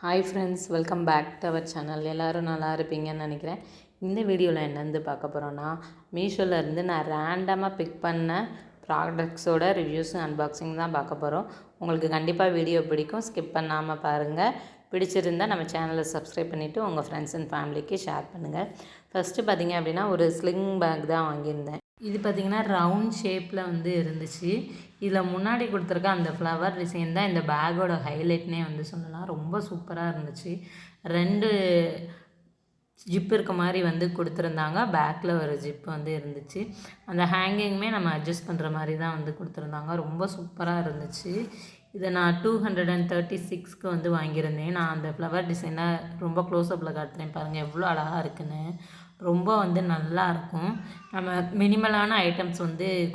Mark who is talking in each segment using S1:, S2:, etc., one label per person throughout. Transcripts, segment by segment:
S1: Hi friends, welcome back to our channel. எல்லோரும் நல்லா இருப்பீங்கன்னு நினைக்கிறேன். இந்த வீடியோவில் என்னென்னு பார்க்க போகிறோன்னா, மீஷோலேருந்து நான் ரேண்டமாக பிக் பண்ண ப்ராடக்ட்ஸோட ரிவ்யூஸும் அன்பாக்சிங் தான் பார்க்க போகிறோம். உங்களுக்கு கண்டிப்பாக வீடியோ பிடிக்கும், ஸ்கிப் பண்ணாமல் பாருங்கள். பிடிச்சிருந்தால் நம்ம சேனலை சப்ஸ்கிரைப் பண்ணிவிட்டு உங்கள் ஃப்ரெண்ட்ஸ் அண்ட் ஃபேமிலிக்கு ஷேர் பண்ணுங்கள். ஃபஸ்ட்டு பார்த்திங்க அப்படின்னா ஒரு ஸ்லிங் பேக் தான் வாங்கியிருந்தேன். இது பார்த்திங்கன்னா ரவுண்ட் ஷேப்பில் இருந்துச்சு. இதில் முன்னாடி கொடுத்துருக்க அந்த ஃப்ளவர் டிசைன் தான் இந்த பேக்கோட ஹைலைட்னே சொல்லலாம். ரொம்ப சூப்பராக இருந்துச்சு. 2 ஜிப் இருக்க மாதிரி கொடுத்துருந்தாங்க. பேக்கில் ஒரு ஜிப் இருந்துச்சு. அந்த ஹேங்கிங்குமே நம்ம அட்ஜஸ்ட் பண்ணுற மாதிரி தான் கொடுத்துருந்தாங்க. ரொம்ப சூப்பராக இருந்துச்சு. இதை நான் 236க்கு வாங்கியிருந்தேன். நான் அந்த ஃப்ளவர் டிசைனை ரொம்ப க்ளோஸ்அப்பில் காட்டுறேன் பாருங்கள், எவ்வளோ அழகாக இருக்குன்னு. ரொம்ப நல்லாயிருக்கும். நம்ம மினிமலான ஐட்டம்ஸ்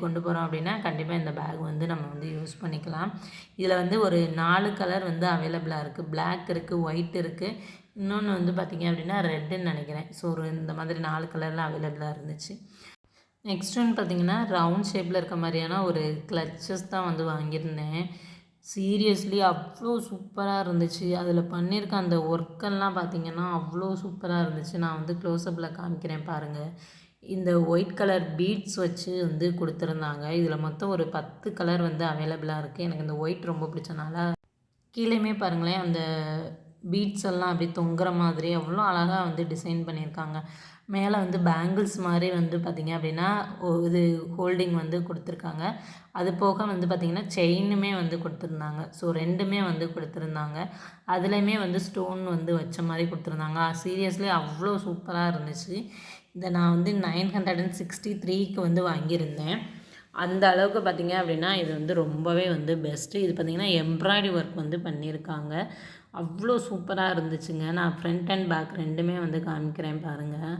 S1: கொண்டு போகிறோம் அப்படின்னா கண்டிப்பாக இந்த பேக் நம்ம யூஸ் பண்ணிக்கலாம். இதில் ஒரு 4 கலர் அவைலபிளாக இருக்குது. பிளாக் இருக்குது, ஒயிட் இருக்குது, இன்னொன்று பார்த்திங்க அப்படின்னா ரெட்டுன்னு நினைக்கிறேன். ஸோ இந்த மாதிரி 4 கலரில் அவைலபிளாக இருந்துச்சு. நெக்ஸ்ட் ஒன்று பார்த்திங்கன்னா ரவுண்ட் ஷேப்பில் இருக்க மாதிரியான ஒரு கிளச்சஸ் தான் வாங்கியிருந்தேன். சீரியஸ்லி அவ்வளோ சூப்பராக இருந்துச்சு. அதில் பண்ணியிருக்க அந்த ஒர்க்கெல்லாம் பார்த்திங்கன்னா அவ்வளோ சூப்பராக இருந்துச்சு. நான் க்ளோஸ்அப்பில் காமிக்கிறேன் பாருங்கள். இந்த ஒயிட் கலர் பீட்ஸ் வச்சு கொடுத்துருந்தாங்க. இதில் மொத்தம் ஒரு 10 கலர் அவைலபிளாக இருக்குது. எனக்கு இந்த ஒயிட் ரொம்ப பிடிச்சனால கீழேயுமே பாருங்களேன், அந்த பீட்ஸ் எல்லாம் அப்படி தொங்குற மாதிரி அவ்வளோ அழகாக டிசைன் பண்ணியிருக்காங்க. மேலே பேங்கிள்ஸ் மாதிரி பார்த்திங்க அப்படின்னா இது ஹோல்டிங் கொடுத்துருக்காங்க. அது போக பார்த்திங்கன்னா செயினுமே கொடுத்துருந்தாங்க. ஸோ 2மே கொடுத்துருந்தாங்க. அதுலேயுமே ஸ்டோன் வச்ச மாதிரி கொடுத்துருந்தாங்க. சீரியஸ்லி அவ்வளோ சூப்பராக இருந்துச்சு. இதை நான் 963க்கு வாங்கியிருந்தேன். அந்த அளவுக்கு பார்த்திங்க அப்படின்னா இது ரொம்பவே பெஸ்ட்டு. இது பார்த்திங்கன்னா எம்ப்ராய்டரி ஒர்க் பண்ணியிருக்காங்க. அவ்வளோ சூப்பராக இருந்துச்சுங்க. நான் ஃப்ரண்ட் அண்ட் பேக் 2மே காமிக்கிறேன் பாருங்கள்.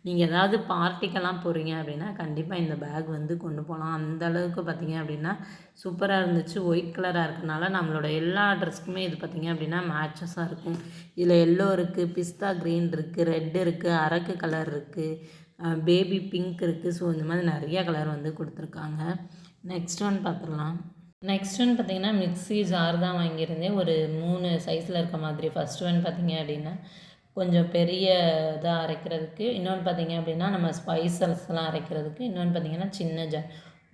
S1: நீங்கள் ஏதாவது பார்ட்டிக்கெல்லாம் போகிறீங்க அப்படின்னா கண்டிப்பாக இந்த பேக் கொண்டு போகலாம். அந்த அளவுக்கு பார்த்திங்க அப்படின்னா சூப்பராக இருந்துச்சு. ஒயிட் கலராக இருக்கனால நம்மளோட எல்லா ட்ரெஸ்க்குமே இது பார்த்திங்க அப்படின்னா மேட்சஸாக இருக்கும். இதில் எல்லோ இருக்குது, பிஸ்தா க்ரீன் இருக்குது, ரெட் இருக்குது, அரக்கு கலர் இருக்குது, பேபி பிங்க் இருக்குது. ஸோ இந்த மாதிரி நிறையா கலர் கொடுத்துருக்காங்க. நெக்ஸ்ட் ஒன் பார்த்துடலாம். நெக்ஸ்ட் ஒன் பார்த்திங்கன்னா மிக்ஸி ஜார் தான் வாங்கியிருந்தேன். ஒரு 3 சைஸில் இருக்க மாதிரி. ஃபஸ்ட் ஒன் பார்த்திங்க அப்படின்னா கொஞ்சம் பெரிய இதாக அரைக்கிறதுக்கு, இன்னொன்று பார்த்திங்க அப்படின்னா நம்ம ஸ்பைசஸ்லாம் அரைக்கிறதுக்கு, இன்னொன்று பார்த்திங்கன்னா சின்ன ஜார்.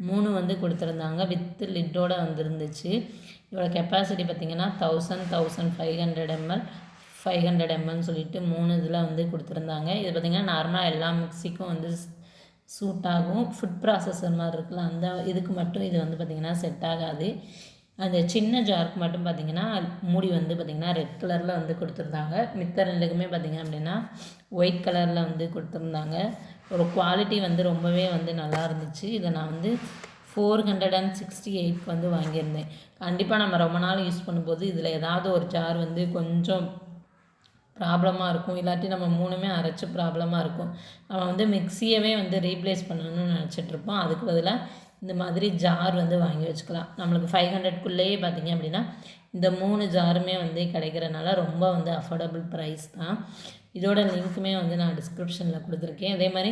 S1: 3 கொடுத்துருந்தாங்க. வித் லிட்டோடு இருந்துச்சு. இதோட கெப்பாசிட்டி பார்த்திங்கன்னா 1500 ml 500 mlன்னு சொல்லிட்டு 3 இதில் கொடுத்துருந்தாங்க. இது பார்த்திங்கன்னா நார்மலாக எல்லா மிக்ஸிக்கும் சூட் ஆகும். ஃபுட் ப்ராசஸர் மாதிரி இருக்குல்ல, அந்த இதுக்கு மட்டும் இது பார்த்திங்கன்னா செட் ஆகாது. அந்த சின்ன ஜாருக்கு மட்டும் பார்த்திங்கன்னா மூடி பார்த்திங்கன்னா ரெட் கலரில் கொடுத்துருந்தாங்க. மித்த 2க்குமே பார்த்திங்க அப்படின்னா ஒயிட் கலரில் கொடுத்துருந்தாங்க. ஒரு குவாலிட்டி ரொம்பவே நல்லா இருந்துச்சு. இதை நான் 468க்கு வாங்கியிருந்தேன். கண்டிப்பாக நம்ம ரொம்ப நாள் யூஸ் பண்ணும்போது இதில் ஏதாவது ஒரு ஜார் கொஞ்சம் ப்ராப்ளமாக இருக்கும். இல்லாட்டி நம்ம 3மே அரைச்சி ப்ராப்ளமாக இருக்கும். நம்ம மிக்சியவே ரீப்ளேஸ் பண்ணணும்னு நினச்சிட்ருப்போம். அதுக்கு பதிலாக இந்த மாதிரி ஜார் வாங்கி வச்சுக்கலாம். நம்மளுக்கு 500க்குள்ளேயே பார்த்திங்க அப்படின்னா இந்த 3 ஜாருமே கிடைக்கிறனால ரொம்ப அஃபோர்டபுள் ப்ரைஸ் தான். இதோட லிங்க்குமே நான் டிஸ்கிரிப்ஷனில் கொடுத்துருக்கேன். அதே மாதிரி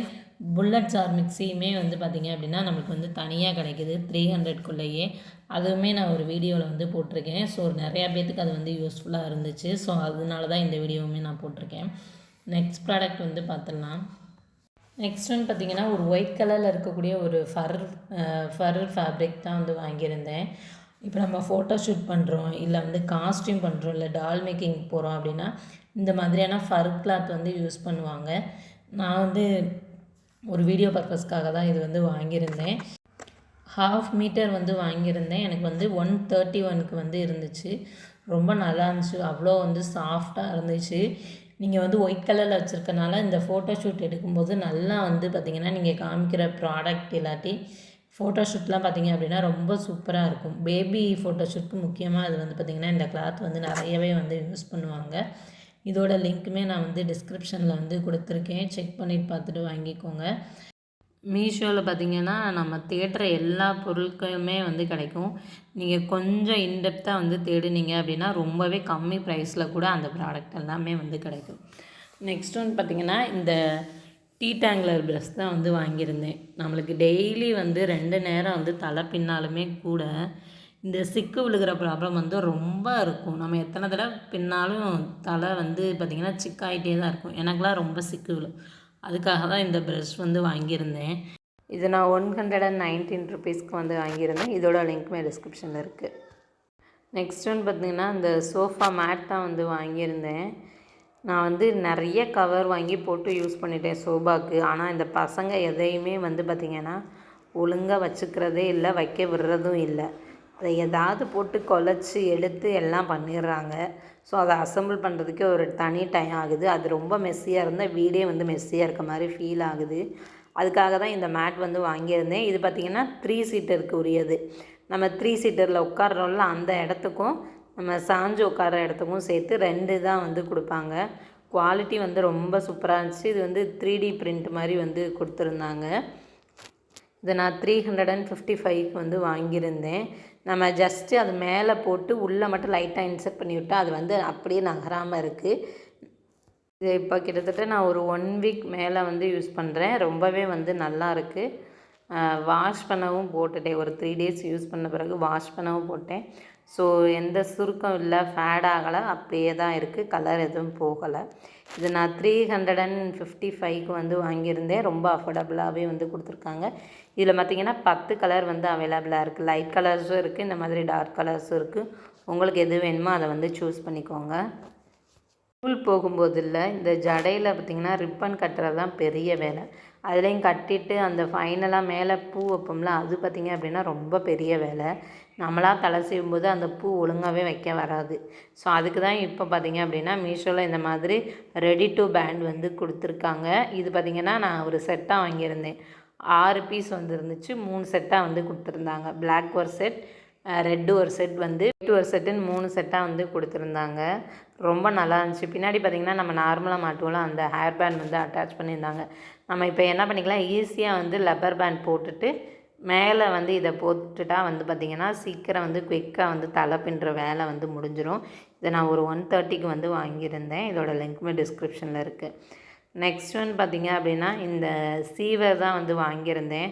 S1: புல்லட் ஜார் மிக்ஸியுமே பார்த்திங்க அப்படின்னா நம்மளுக்கு தனியாக கிடைக்கிது 300க்குள்ளேயே. அதுவுமே நான் ஒரு வீடியோவில் போட்டிருக்கேன். ஸோ நிறையா பேர்த்துக்கு அது யூஸ்ஃபுல்லாக இருந்துச்சு. ஸோ அதனால தான் இந்த வீடியோவுமே நான் போட்டிருக்கேன். நெக்ஸ்ட் ப்ராடக்ட் பார்த்துடலாம். நெக்ஸ்ட் ஒன் பார்த்திங்கன்னா ஒரு ஒயிட் கலரில் இருக்கக்கூடிய ஒரு ஃபர் ஃபேப்ரிக் தான் வாங்கியிருந்தேன். இப்போ நம்ம ஃபோட்டோ ஷூட் பண்ணுறோம், இல்லை காஸ்ட்யூம் பண்ணுறோம், இல்லை டால் மேக்கிங் போகிறோம் அப்படின்னா இந்த மாதிரியான ஃபர் கிளாத் யூஸ் பண்ணுவாங்க. நான் ஒரு வீடியோ பர்பஸ்க்காக தான் இது வாங்கியிருந்தேன். 1/2 மீட்டர் வாங்கியிருந்தேன். எனக்கு 131க்கு இருந்துச்சு. ரொம்ப நல்லா இருந்துச்சு. அவ்வளோ சாஃப்டாக இருந்துச்சு. நீங்கள் ஒயிட் கலரில் வச்சுருக்கனால இந்த ஃபோட்டோ ஷூட் எடுக்கும்போது நல்லா பார்த்திங்கன்னா நீங்கள் காமிக்கிற ப்ராடக்ட் இல்லாட்டி ஃபோட்டோ ஷூட்லாம் பார்த்திங்க அப்படின்னா ரொம்ப சூப்பராக இருக்கும். பேபி ஃபோட்டோ ஷூட்க்கு முக்கியமாக அது பார்த்திங்கன்னா இந்த கிளாத் நிறையவே யூஸ் பண்ணுவாங்க. இதோட லிங்க்குமே நான் டிஸ்கிரிப்ஷனில் கொடுத்துருக்கேன். செக் பண்ணிவிட்டு பார்த்துட்டு வாங்கிக்கோங்க. மீஷோவில் பார்த்திங்கன்னா நம்ம தேடுற எல்லா பொருட்களுமே கிடைக்கும். நீங்கள் கொஞ்சம் இன்டெப்த்தாக தேடினீங்க அப்படின்னா ரொம்பவே கம்மி ப்ரைஸில் கூட அந்த ப்ராடக்ட் எல்லாமே கிடைக்கும். நெக்ஸ்ட் ஒன்று பார்த்திங்கன்னா இந்த டீ டேங்லர் ப்ரஷ் தான் வாங்கியிருந்தேன். நம்மளுக்கு டெய்லி 2 நேரம் தலை பின்னாலுமே கூட இந்த சிக்கு விழுகிற ப்ராப்ளம் வந்து ரொம்ப இருக்கும். நம்ம எத்தனை தடவை பின்னாலும் தலை வந்து பார்த்திங்கன்னா சிக்காயிட்டே தான் இருக்கும். எனக்கெலாம் ரொம்ப சிக்கு விழும். அதுக்காக தான் இந்த ப்ரஷ் வந்து வாங்கியிருந்தேன். இது நான் 119 ருபீஸ்க்கு வந்து வாங்கியிருந்தேன். இதோட லிங்க்குமே டிஸ்கிரிப்ஷனில் இருக்குது. நெக்ஸ்ட் ஒன் பார்த்திங்கன்னா இந்த சோஃபா மேட் தான் வந்து வாங்கியிருந்தேன். நான் வந்து நிறைய கவர் வாங்கி போட்டு யூஸ் பண்ணிட்டேன் சோஃபாவுக்கு. ஆனால் இந்த பசங்க எதையுமே வந்து பார்த்திங்கன்னா ஒழுங்காக வச்சுக்கிறதே இல்லை, வைக்க விடுறதும் இல்லை. அதை ஏதாவது போட்டு குழச்சி எடுத்து எல்லாம் பண்ணிடுறாங்க. ஸோ அதை அசெம்பிள் பண்ணுறதுக்கே ஒரு தனி டைம் ஆகுது. அது ரொம்ப மெஸ்ஸியாக இருந்தால் வீடே வந்து மெஸ்ஸியாக இருக்க மாதிரி ஃபீல் ஆகுது. அதுக்காக தான் இந்த மேட் வந்து வாங்கியிருந்தேன். இது பார்த்திங்கன்னா 3 சீட்டருக்கு உரியது. நம்ம 3 சீட்டரில் உட்கார்றோம்ல அந்த இடத்துக்கும் நம்ம சாஞ்சு உட்கார இடத்துக்கும் சேர்த்து 2 தான் வந்து கொடுப்பாங்க. குவாலிட்டி வந்து ரொம்ப சூப்பராக இருந்துச்சு. இது வந்து 3D பிரிண்ட் மாதிரி வந்து கொடுத்துருந்தாங்க. இதை நான் 355க்கு வந்து வாங்கியிருந்தேன். நம்ம ஜஸ்ட்டு அது மேலே போட்டு உள்ளே மட்டும் லைட்டாக இன்செர்ட் பண்ணி விட்டால் அது வந்து அப்படியே நகராமல் இருக்குது. இது இப்போ கிட்டத்தட்ட நான் ஒரு 1 வீக் மேலே வந்து யூஸ் பண்ணுறேன். ரொம்பவே வந்து நல்லா இருக்குது. வாஷ் பண்ணவும் போட்டுட்டேன். ஒரு 3 டேஸ் யூஸ் பண்ண பிறகு வாஷ் பண்ணவும் போட்டேன். ஸோ எந்த சுருக்கம் இல்லை, ஃபேட் ஆகலை, அப்படியே தான் இருக்குது. கலர் எதுவும் போகலை. இது நான் 355க்கு வந்து வாங்கியிருந்தேன். ரொம்ப அஃபோர்டபுளாகவே வந்து கொடுத்துருக்காங்க. இதில் பார்த்திங்கன்னா 10 கலர் வந்து அவைலபிளாக இருக்குது. லைட் கலர்ஸும் இருக்குது, இந்த மாதிரி டார்க் கலர்ஸும் இருக்குது. உங்களுக்கு எது வேணுமோ அதை வந்து சூஸ் பண்ணிக்கோங்க. ஸ்கூல் போகும்போது இல்லை, இந்த ஜடையில் பார்த்திங்கன்னா ரிப்பன் கட்டுறது தான் பெரிய வேலை. அதுலேயும் கட்டிட்டு அந்த ஃபைனலாக மேலே பூ வைப்போம்ல, அது பார்த்திங்க அப்படின்னா ரொம்ப பெரிய வேலை. நம்மளாக தலை செய்யும்போது அந்த பூ ஒழுங்காகவே வைக்க வராது. ஸோ அதுக்கு தான் இப்போ பார்த்திங்க அப்படின்னா மீஷோவில் இந்த மாதிரி ரெடி டு பேண்ட் வந்து கொடுத்துருக்காங்க. இது பார்த்திங்கன்னா நான் ஒரு செட்டாக வாங்கியிருந்தேன். 6 பீஸ் வந்து இருந்துச்சு. 3 செட்டாக வந்து கொடுத்துருந்தாங்க. பிளாக் ஒரு செட், ரெட்டு ஒரு செட், வந்து ஒயிட் ஒரு செட்டுன்னு 3 செட்டாக வந்து கொடுத்துருந்தாங்க. ரொம்ப நல்லா இருந்துச்சு. பின்னாடி பார்த்திங்கன்னா நம்ம நார்மலாக மாட்டுவோம்ல, அந்த ஹேர் பேண்ட் வந்து அட்டாச் பண்ணியிருந்தாங்க. நம்ம இப்போ என்ன பண்ணிக்கலாம், ஈஸியாக வந்து லப்பர் பேண்ட் போட்டுட்டு மேலே வந்து இதை போட்டுட்டா வந்து பார்த்திங்கன்னா சீக்கிரம் வந்து குயிக்காக வந்து தலை பின்னுற வேலை வந்து முடிஞ்சிடும். இதை நான் ஒரு 130க்கு வந்து வாங்கியிருந்தேன். இதோட லிங்க்குமே டிஸ்கிரிப்ஷனில் இருக்குது. நெக்ஸ்ட் ஒன் பார்த்திங்க அப்படின்னா இந்த சீவர் தான் வந்து வாங்கியிருந்தேன்.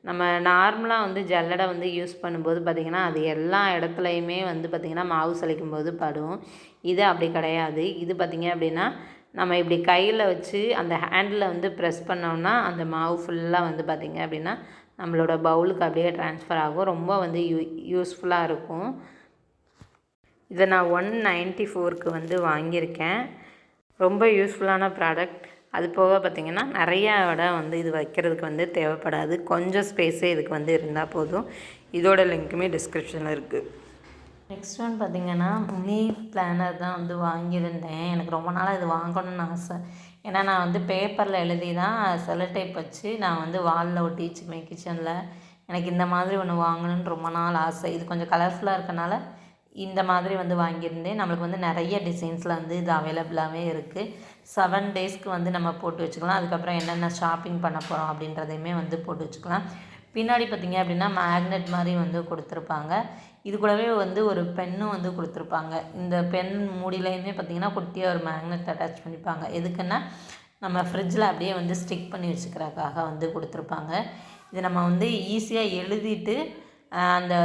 S1: நம்ம நார்மலாக வந்து ஜல்லடை வந்து யூஸ் பண்ணும்போது பார்த்திங்கன்னா அது எல்லா இடத்துலையுமே வந்து பார்த்திங்கன்னா மாவு சலிக்கும் போது படும். இது அப்படி கிடையாது. இது பார்த்திங்க அப்படின்னா நம்ம இப்படி கையில் வச்சு அந்த ஹேண்டில் வந்து ப்ரெஸ் பண்ணோம்னா அந்த மாவு ஃபுல்லாக வந்து பார்த்திங்க அப்படின்னா நம்மளோட பவுலுக்கு அப்படியே ட்ரான்ஸ்ஃபர் ஆகும். ரொம்ப வந்து யூஸ்ஃபுல்லாக இருக்கும். இதை நான் 194க்கு வந்து வாங்கியிருக்கேன். ரொம்ப யூஸ்ஃபுல்லான ப்ராடக்ட். அது போக பார்த்திங்கன்னா நிறையா இடம் வந்து இது வைக்கிறதுக்கு வந்து தேவைப்படாது. கொஞ்சம் ஸ்பேஸே இதுக்கு வந்து இருந்தால் போதும். இதோட லிங்க்குமே டிஸ்கிரிப்ஷனில் இருக்குது. நெக்ஸ்ட் ஒன் பார்த்திங்கன்னா மினி பிளானர் தான் வந்து வாங்கியிருந்தேன். எனக்கு ரொம்ப நாளாக இது வாங்கணும்னு ஆசை. ஏன்னா நான் வந்து பேப்பரில் எழுதி தான் செல்லோ டேப் வச்சு நான் வந்து வாலில் ஒட்டிச்சுக்குவேன் கிச்சனில். எனக்கு இந்த மாதிரி ஒன்று வாங்கணுன்னு ரொம்ப நாள் ஆசை. இது கொஞ்சம் கலர்ஃபுல்லாக இருக்கனால இந்த மாதிரி வந்து வாங்கியிருந்தேன். நம்மளுக்கு வந்து நிறைய டிசைன்ஸில் வந்து இது அவைலபிளாகவே இருக்குது. 7 டேஸ்க்கு வந்து நம்ம போட்டு வச்சுக்கலாம். அதுக்கப்புறம் என்னென்ன ஷாப்பிங் பண்ண போகிறோம் அப்படின்றதையுமே வந்து போட்டு வச்சுக்கலாம். பின்னாடி பார்த்திங்க அப்படின்னா மேக்னெட் மாதிரி வந்து கொடுத்துருப்பாங்க. இது கூடவே வந்து ஒரு பென்னும் வந்து கொடுத்துருப்பாங்க. இந்த பென் மூடிலையுமே பார்த்திங்கன்னா குட்டியாக ஒரு மேக்னெட் அட்டாச் பண்ணிப்பாங்க. எதுக்குன்னா நம்ம ஃப்ரிட்ஜில் அப்படியே வந்து ஸ்டிக் பண்ணி வச்சுக்கிறதுக்காக வந்து கொடுத்துருப்பாங்க. இது நம்ம வந்து ஈஸியாக எழுதிட்டு அந்த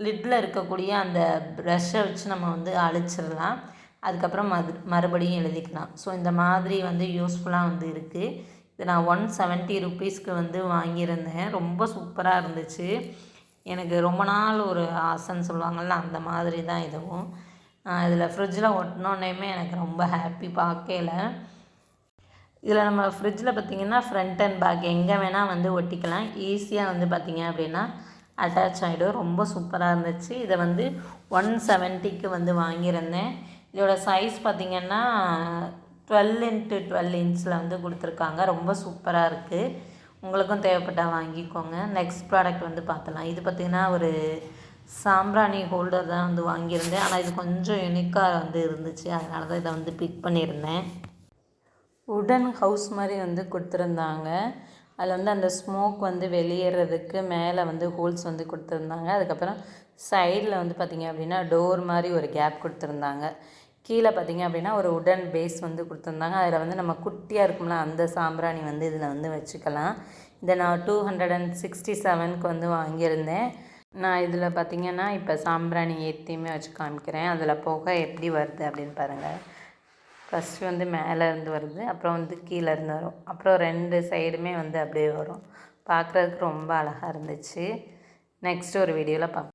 S1: லிட்டில் இருக்கக்கூடிய அந்த ப்ரஷ்ஷை வச்சு நம்ம வந்து அழிச்சிடலாம். அதுக்கப்புறம் மறுபடியும் எழுதிக்கலாம். ஸோ இந்த மாதிரி வந்து யூஸ்ஃபுல்லாக வந்து இருக்குது. இது நான் 170 ருபீஸ்க்கு வந்து வாங்கியிருந்தேன். ரொம்ப சூப்பராக இருந்துச்சு. எனக்கு ரொம்ப நாள் ஒரு ஆசைன்னு சொல்லுவாங்கள்ல, அந்த மாதிரி தான் இதுவும். இதில் ஃப்ரிட்ஜில் ஒட்டினோன்னேயுமே எனக்கு ரொம்ப ஹாப்பி பார்க்கையில. இதில் நம்ம ஃப்ரிட்ஜில் பார்த்திங்கன்னா ஃப்ரண்ட் அண்ட் பேக் எங்கே வேணால் வந்து ஒட்டிக்கலாம். ஈஸியாக வந்து பார்த்திங்க அப்படின்னா அட்டாச் ஆகிடும். ரொம்ப சூப்பராக இருந்துச்சு. இதை வந்து 170க்கு வந்து வாங்கியிருந்தேன். இதோட சைஸ் பார்த்திங்கன்னா 12x12 இன்ச்சில் வந்து கொடுத்துருக்காங்க. ரொம்ப சூப்பராக இருக்குது. உங்களுக்கும் தேவைப்பட்டால் வாங்கிக்கோங்க. நெக்ஸ்ட் ப்ராடக்ட் வந்து பார்த்தலாம். இது பார்த்திங்கன்னா ஒரு சாம்பிராணி ஹோல்டர் தான் வந்து வாங்கியிருந்தேன். ஆனால் இது கொஞ்சம் யூனிக்காக வந்து இருந்துச்சு. அதனால தான் இதை வந்து பிக் பண்ணியிருந்தேன். உடன் ஹவுஸ் மாதிரி வந்து கொடுத்துருந்தாங்க. அதில் வந்து அந்த ஸ்மோக் வந்து வெளியேறதுக்கு மேலே வந்து ஹோல்ஸ் வந்து கொடுத்துருந்தாங்க. அதுக்கப்புறம் சைடில் வந்து பார்த்திங்க அப்படின்னா டோர் மாதிரி ஒரு கேப் கொடுத்துருந்தாங்க. கீழே பார்த்திங்க அப்படின்னா ஒரு உடன் பேஸ் வந்து கொடுத்துருந்தாங்க. அதில் வந்து நம்ம குட்டியாக இருக்கும்ல அந்த சாம்பிராணி வந்து இதில் வந்து வச்சுக்கலாம். இதை நான் 267க்கு வந்து வாங்கியிருந்தேன். நான் இதில் பார்த்திங்கன்னா இப்போ சாம்பிராணி ஏற்றியுமே வச்சு காமிக்கிறேன். அதில் புகை எப்படி வருது அப்படின்னு பாருங்கள். ஃபஸ்ட்டு வந்து மேலேருந்து வருது, அப்புறம் வந்து கீழேருந்து வரும், அப்புறம் 2 சைடுமே வந்து அப்படியே வரும். பார்க்குறதுக்கு ரொம்ப அழகாக இருந்துச்சு. நெக்ஸ்ட் ஒரு வீடியோவில் பார்ப்போம்.